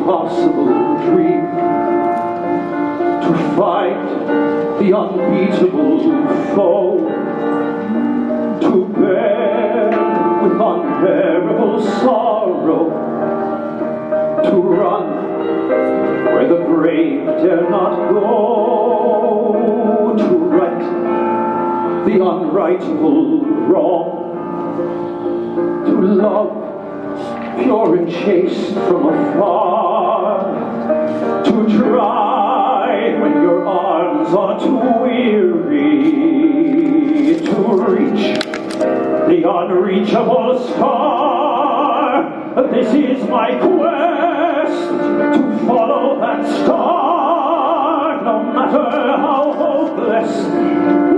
impossible dream, to fight the unbeatable foe, to bear with unbearable sorrow, to run where the brave dare not go, to right the unrightable wrong, to love pure and chaste from afar, to try when your arms are too weary, to reach the unreachable star. This is my quest, to follow that star, no matter how hopeless,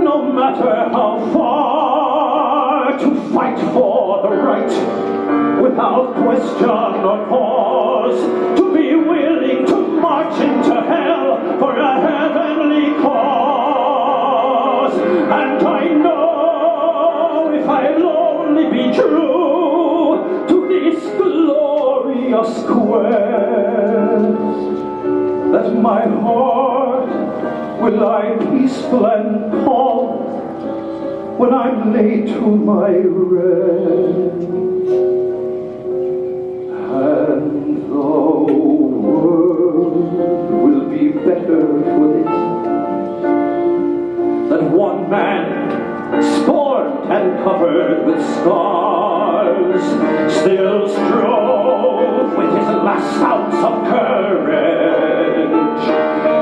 no matter how far, to fight for the right without question or pause, to be willing to march into hell for a heavenly cause. And I know if I'll only be true to this glorious quest, that my heart will lie peaceful and calm when I'm laid to my rest. And the world will be better for this, that one man, scorned and covered with scars, still strove with his last ounce of courage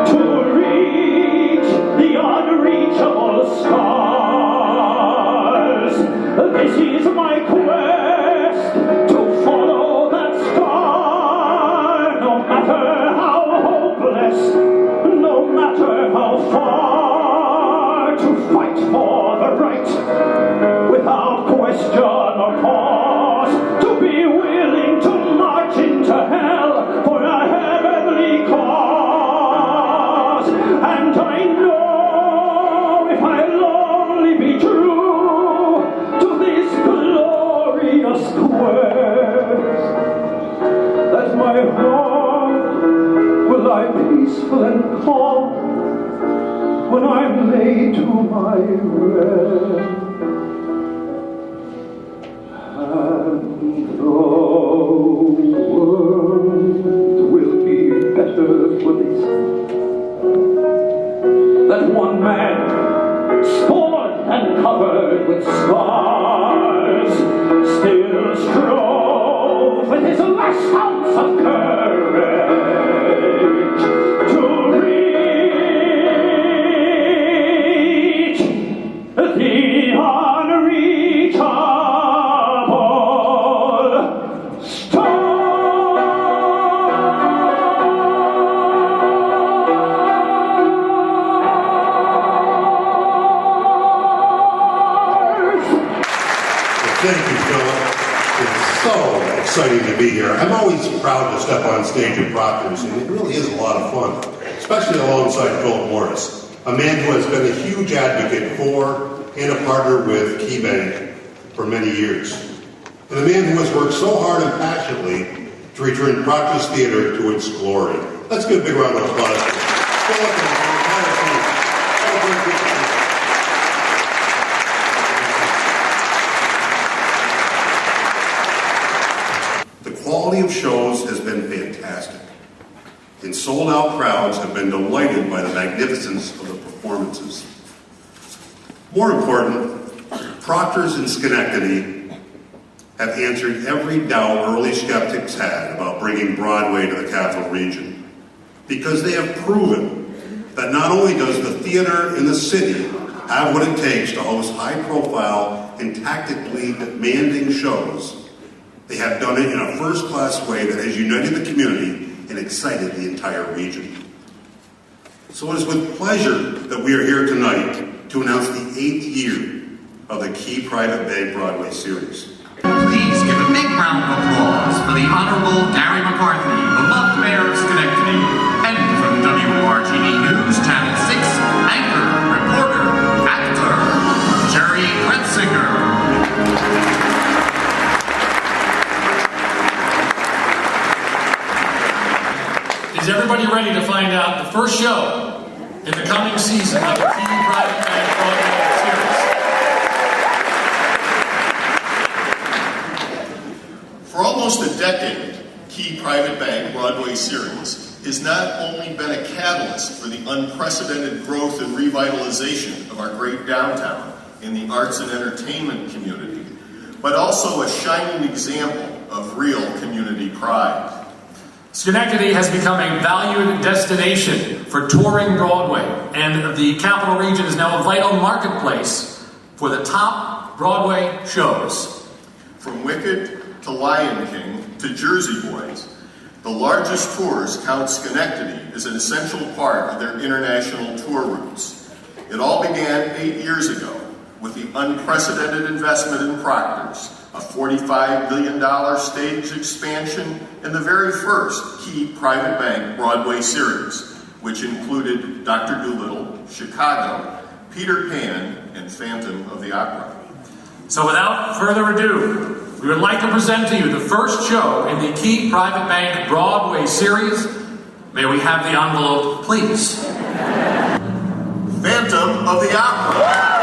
to reach the unreachable stars. This is my quest, to follow that star, no matter how hopeless, no matter how far, to fight for the right without question or pause, to be willing to march into hell for a heavenly cause. And I know if I'll only be true to this glorious quest, that my heart will lie peaceful and calm when I'm laid to my rest. And the world will be better for this, that one man, scorned and covered with scars, still strove with his last ounce of courage to reach the unreachable star. Thank you, Philip. It's so exciting to be here. I'm always proud to step on stage at Proctors, and it really is a lot of fun, especially alongside Philip Morris, a man who has been a huge advocate for and a partner with KeyBank for many years, and a man who has worked so hard and passionately to return Proctors Theater to its glory. Let's give a big round of applause for Philip and the entire team. The quality of shows has been fantastic, and sold-out crowds have been delighted by the magnificence of the performances. More important, Proctors in Schenectady have answered every doubt early skeptics had about bringing Broadway to the capital region, because they have proven that not only does the theater in the city have what it takes to host high-profile and tactically demanding shows, they have done it in a first-class way that has united the community and excited the entire region. So it is with pleasure that we are here tonight to announce the 8th year of the Key Private Bay Broadway series. Please give a big round of applause for the Honorable Gary McCarthy, beloved Mayor of Schenectady, and from WRGD News Channel 6, anchor, reporter, actor, Jerry Renson. Is everybody ready to find out the first show in the coming season of the Key Private Bank Broadway series? For almost a decade, Key Private Bank Broadway series has not only been a catalyst for the unprecedented growth and revitalization of our great downtown in the arts and entertainment community, but also a shining example of real community pride. Schenectady has become a valued destination for touring Broadway, and the Capital Region is now a vital marketplace for the top Broadway shows. From Wicked to Lion King to Jersey Boys, the largest tours count Schenectady as an essential part of their international tour routes. It all began 8 years ago with the unprecedented investment in Proctors, a $45 million stage expansion, and the very first Key Private Bank Broadway series, which included Dr. Dolittle, Chicago, Peter Pan, and Phantom of the Opera. So without further ado, we would like to present to you the first show in the Key Private Bank Broadway series. May we have the envelope, please? Phantom of the Opera.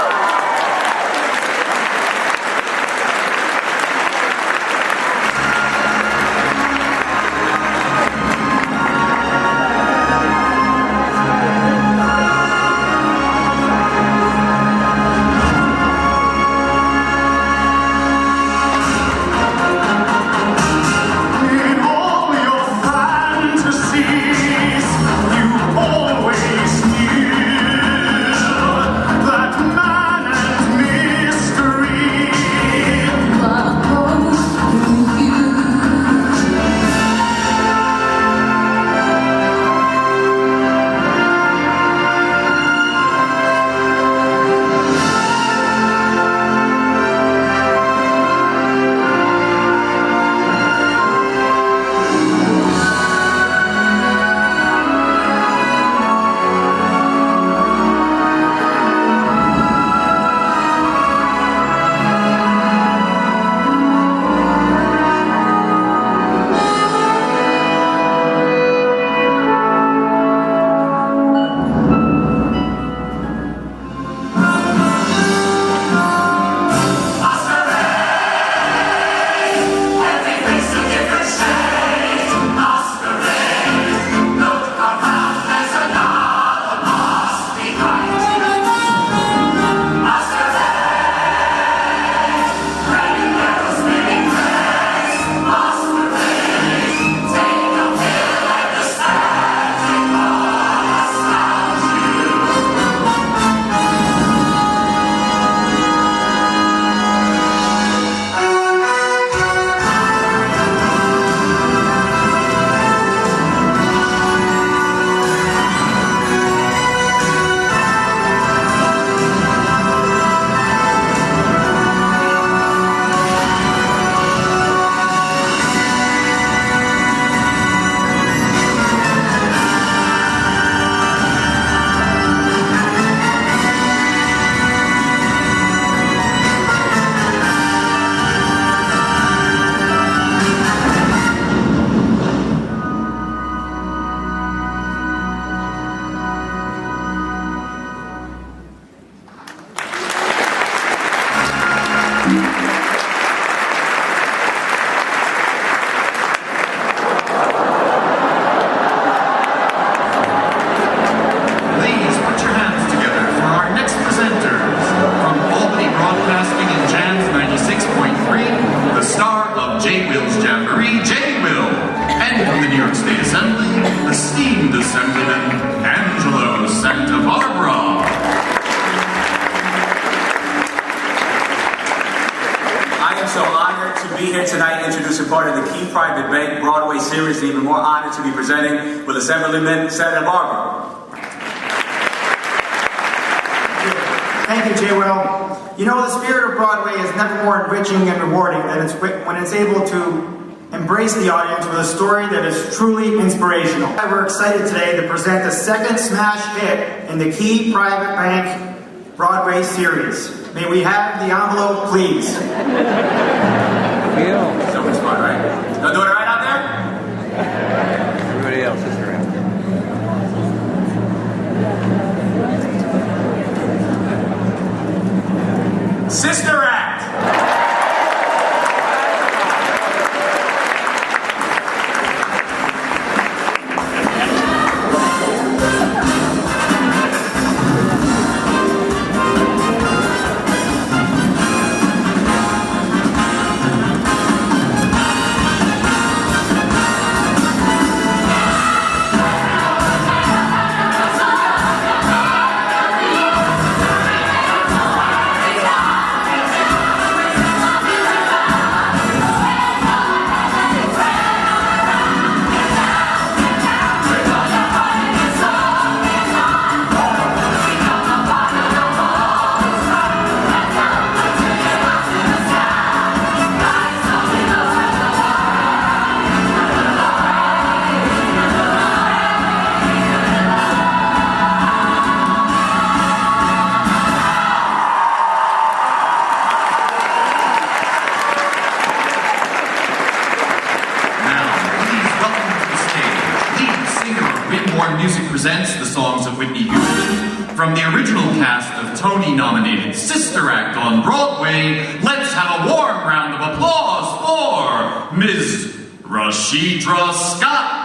Part of the Key Private Bank Broadway series, and even more honored to be presenting with Assemblyman Senator Barber. Thank you, Jay Will. You know, the spirit of Broadway is never more enriching and rewarding than when it's able to embrace the audience with a story that is truly inspirational. We're excited today to present the second smash hit in the Key Private Bank Broadway series. May we have the envelope, please? So much fun, right? Y'all doing it right out there? Everybody else is around. Sound Music presents the songs of Whitney Houston from the original cast of Tony-nominated Sister Act on Broadway. Let's have a warm round of applause for Ms. Rashidra Scott.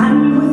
And with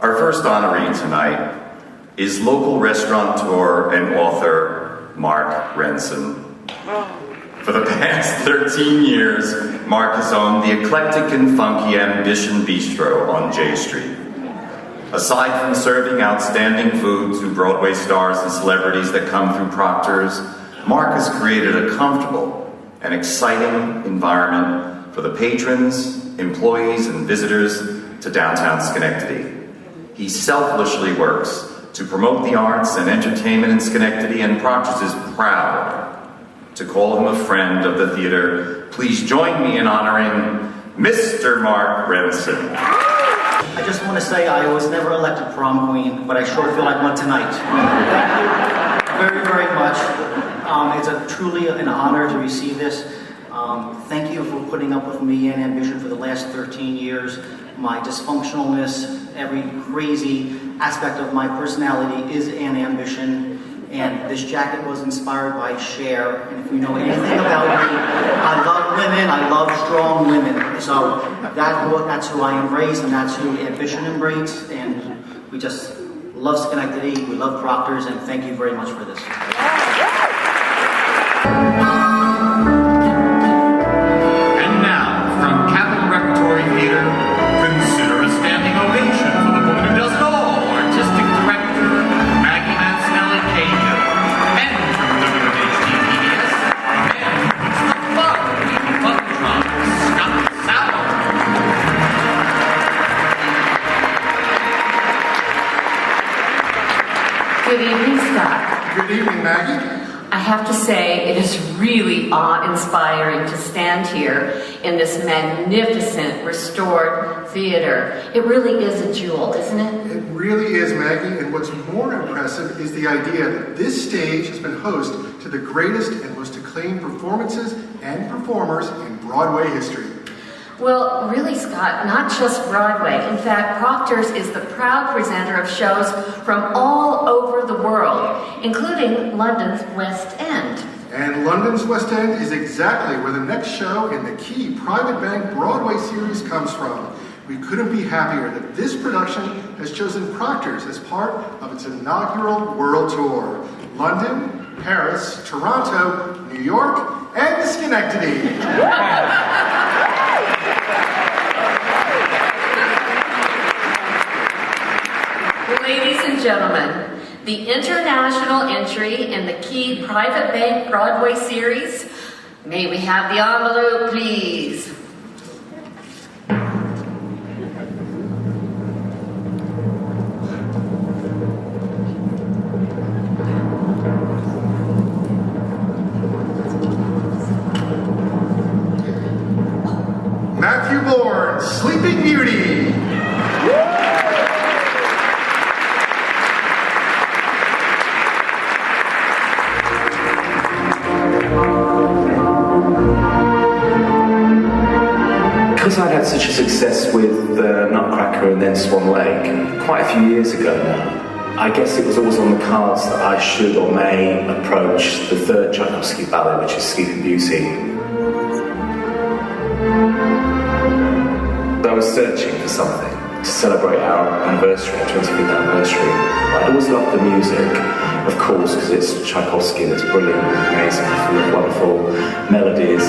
Our first honoree tonight is local restaurateur and author Mark Renson. For the past 13 years, Mark has owned the eclectic and funky Ambition Bistro on J Street. Aside from serving outstanding food to Broadway stars and celebrities that come through Proctors, Mark has created a comfortable and exciting environment for the patrons, employees, and visitors to downtown Schenectady. He selflessly works to promote the arts and entertainment in Schenectady, and Proctors is proud to call him a friend of the theater. Please join me in honoring Mr. Mark Renson. I just want to say I was never elected prom queen, but I sure feel like one tonight. Thank you very, very much. It's truly an honor to receive this. Thank you for putting up with me and Ambition for the last 13 years. My dysfunctionalness, every crazy aspect of my personality is an Ambition. And this jacket was inspired by Cher. And if you know anything about me, I love women, I love strong women. So that's who I embrace, and that's who Ambition embraces. And we just love Schenectady, we love Proctors, and thank you very much for this. Good evening, Scott. Good evening, Maggie. I have to say, it is really awe-inspiring to stand here in this magnificent, restored theater. It really is a jewel, isn't it? It really is, Maggie, and what's more impressive is the idea that this stage has been host to the greatest and most acclaimed performances and performers in Broadway history. Well, really, Scott, not just Broadway. In fact, Proctors is the proud presenter of shows from all over the world, including London's West End. And London's West End is exactly where the next show in the key private bank Broadway series comes from. We couldn't be happier that this production has chosen Proctors as part of its inaugural world tour. London, Paris, Toronto, New York, and Schenectady. Ladies and gentlemen, the international entry in the key private bank Broadway series. May we have the envelope, please? Matthew Bourne, Sleeping Beauty. Because I'd had such a success with Nutcracker and then Swan Lake quite a few years ago now, I guess it was always on the cards that I should or may approach the third Tchaikovsky ballet, which is Sleeping Beauty. I was searching for something to celebrate our anniversary, our 25th anniversary. I always loved the music, of course, because it's Tchaikovsky, that's brilliant, amazing, full of wonderful melodies.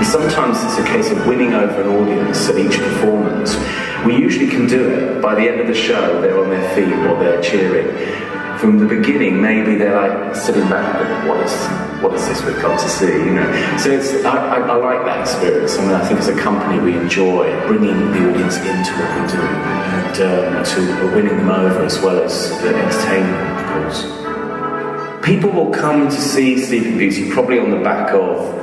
Sometimes it's a case of winning over an audience at each performance. We usually can do it. By the end of the show, they're on their feet or they're cheering. From the beginning, maybe they're like sitting back and going, what is this we've come to see, you know? So I like that experience. I mean, I think as a company we enjoy bringing the audience into what we do and to winning them over as well as entertaining them, of course. people will come to see Sleeping Beauty probably on the back of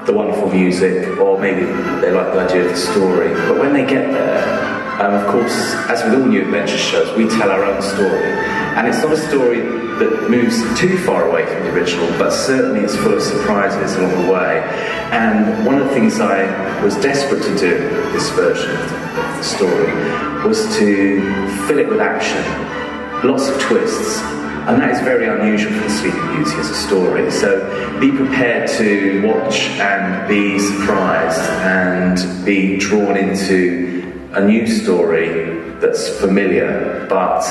the wonderful music, or maybe they like the idea of the story. But when they get there, of course, as with all new adventure shows, we tell our own story. And it's not a story that moves too far away from the original, but certainly it's full of surprises along the way. And one of the things I was desperate to do with this version of the story was to fill it with action, lots of twists. And that is very unusual for the Sleeping Beauty as a story. So be prepared to watch and be surprised and be drawn into a new story that's familiar, but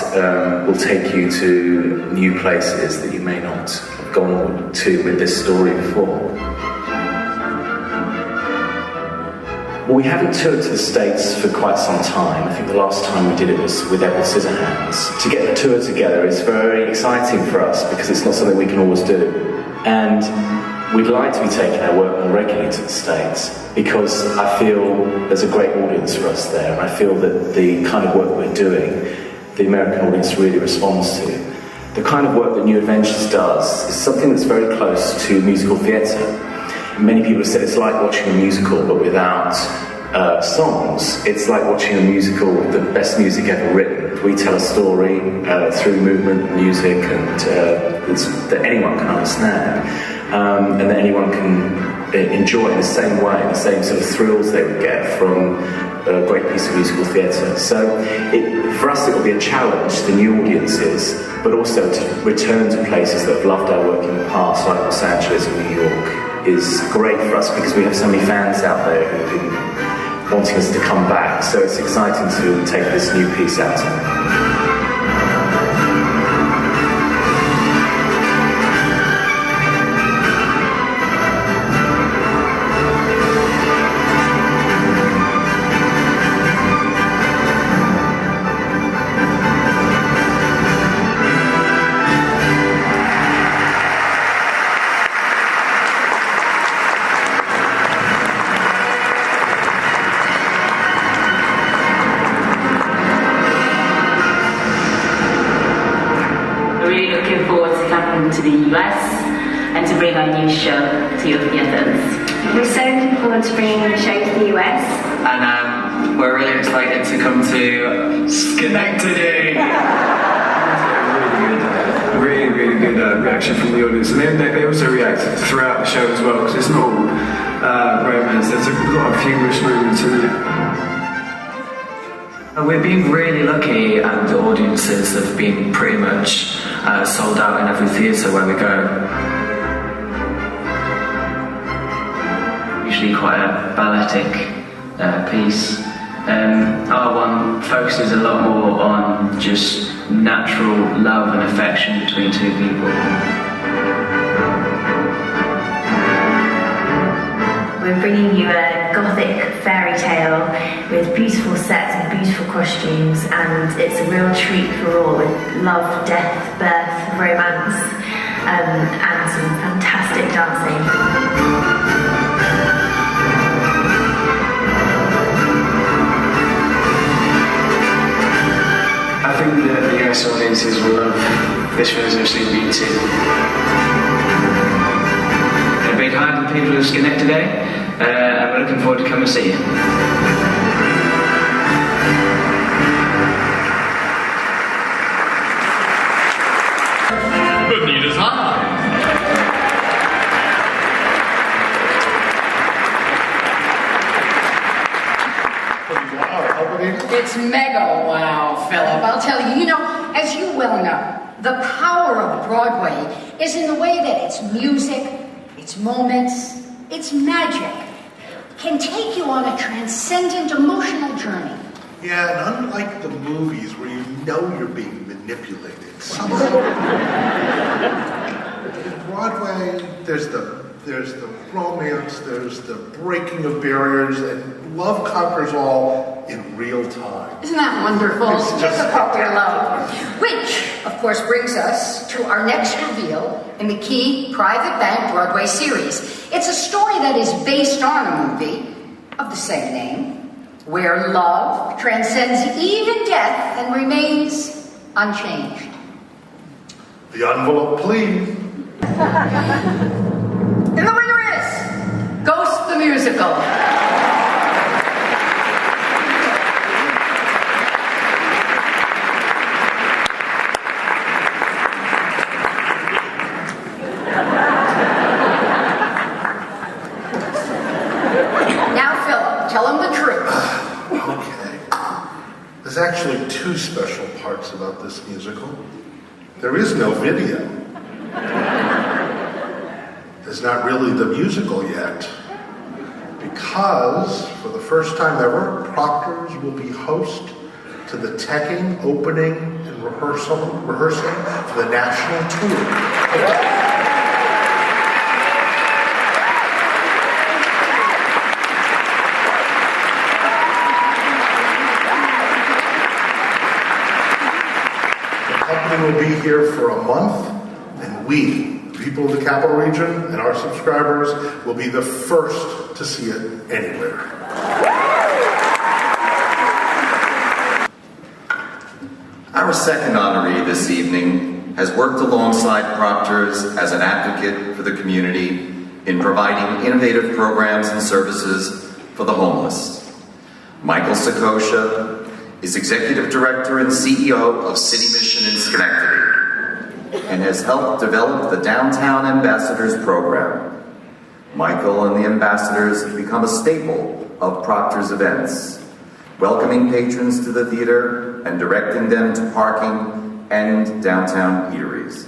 will take you to new places that you may not have gone to with this story before. Well, we haven't toured to the States for quite some time. I think the last time we did it was with Edward Scissorhands. To get the tour together is very exciting for us because it's not something we can always do. And we'd like to be taking our work more regularly to the States because I feel there's a great audience for us there, and I feel that the kind of work we're doing, the American audience really responds to. The kind of work that New Adventures does is something that's very close to musical theatre. Many people have said it's like watching a musical but without songs. It's like watching a musical with the best music ever written. We tell a story through movement, music, and that anyone can understand. And that anyone can enjoy in the same way, the same sort of thrills they would get from a great piece of musical theatre. So for us it will be a challenge to the new audiences, but also to return to places that have loved our work in the past, like Los Angeles and New York, is great for us because we have so many fans out there who've been wanting us to come back. So it's exciting to take this new piece out. To the US and to bring our new show to your theatres. We're so looking forward to bringing the show to the US. And we're really excited to come to Schenectady. Really good reaction from the audience, and they also react throughout the show as well, because it's not all romance. There's a lot of humorous moments in it. We've been really lucky, and the audiences have been pretty much sold out in every theatre where we go. Usually quite a balletic piece. Our one focuses a lot more on just natural love and affection between two people. We're bringing you a gothic fairy tale with beautiful sets and beautiful costumes, and it's a real treat for all, with love, death, birth, romance, and some fantastic dancing. I think that the US audiences will love this version of Sleeping Beauty. A big hi to the people of Schenectady, and we're looking forward to come and see you. Bonita's Hotline. It's mega wow, Philip. I'll tell you, as you well know, the power of Broadway is in the way that its music, its moments, its magic can take you on a transcendent emotional journey. Yeah, and unlike the movies where you know you're being manipulated, in Broadway, there's the romance, there's the breaking of barriers, and love conquers all in real time. Isn't that wonderful? It's just difficult to love. Which, of course, brings us to our next reveal in the Key Private Bank Broadway series. It's a story that is based on a movie of the same name, where love transcends even death and remains unchanged. The envelope, please. And the winner is Ghost the Musical. Now, Philip, tell him the truth. Okay. There's actually two special parts about this musical. There is no video. There's not really the musical yet. Because, for the first time ever, Proctors will be host to the teching, opening, and rehearsing for the national tour. Will be here for a month, and we, the people of the Capital Region and our subscribers, will be the first to see it anywhere. Our second honoree this evening has worked alongside Proctors as an advocate for the community in providing innovative programs and services for the homeless. Michael Sakosha is Executive Director and CEO of City Mission in Schenectady and has helped develop the Downtown Ambassadors program. Michael and the Ambassadors have become a staple of Proctors events, welcoming patrons to the theater and directing them to parking and downtown eateries.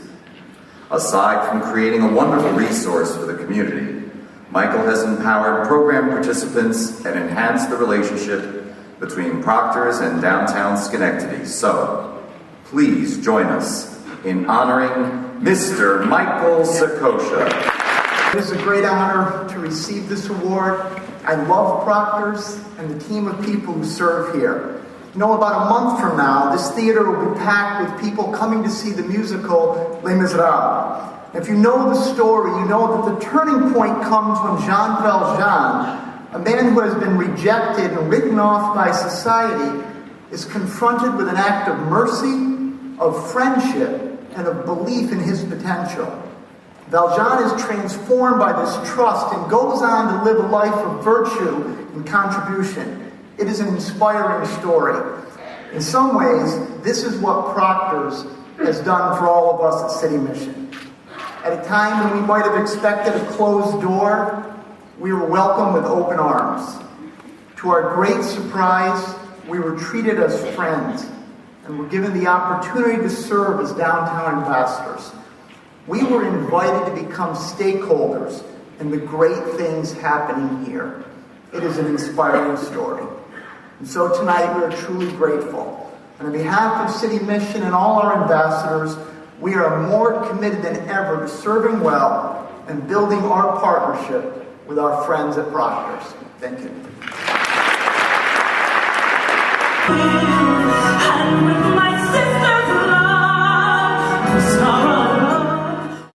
Aside from creating a wonderful resource for the community, Michael has empowered program participants and enhanced the relationship between Proctors and downtown Schenectady. So, please join us in honoring Mr. Michael Sakosha. It is a great honor to receive this award. I love Proctors and the team of people who serve here. You know, about a month from now, this theater will be packed with people coming to see the musical Les Miserables. If you know the story, you know that the turning point comes when Jean Valjean, a man who has been rejected and written off by society, is confronted with an act of mercy, of friendship, and of belief in his potential. Valjean is transformed by this trust and goes on to live a life of virtue and contribution. It is an inspiring story. In some ways, this is what Proctors has done for all of us at City Mission. At a time when we might have expected a closed door, we were welcomed with open arms. To our great surprise, we were treated as friends and were given the opportunity to serve as downtown ambassadors. We were invited to become stakeholders in the great things happening here. It is an inspiring story. And so tonight we are truly grateful. And on behalf of City Mission and all our ambassadors, we are more committed than ever to serving well and building our partnership with our friends at Proctors. Thank you.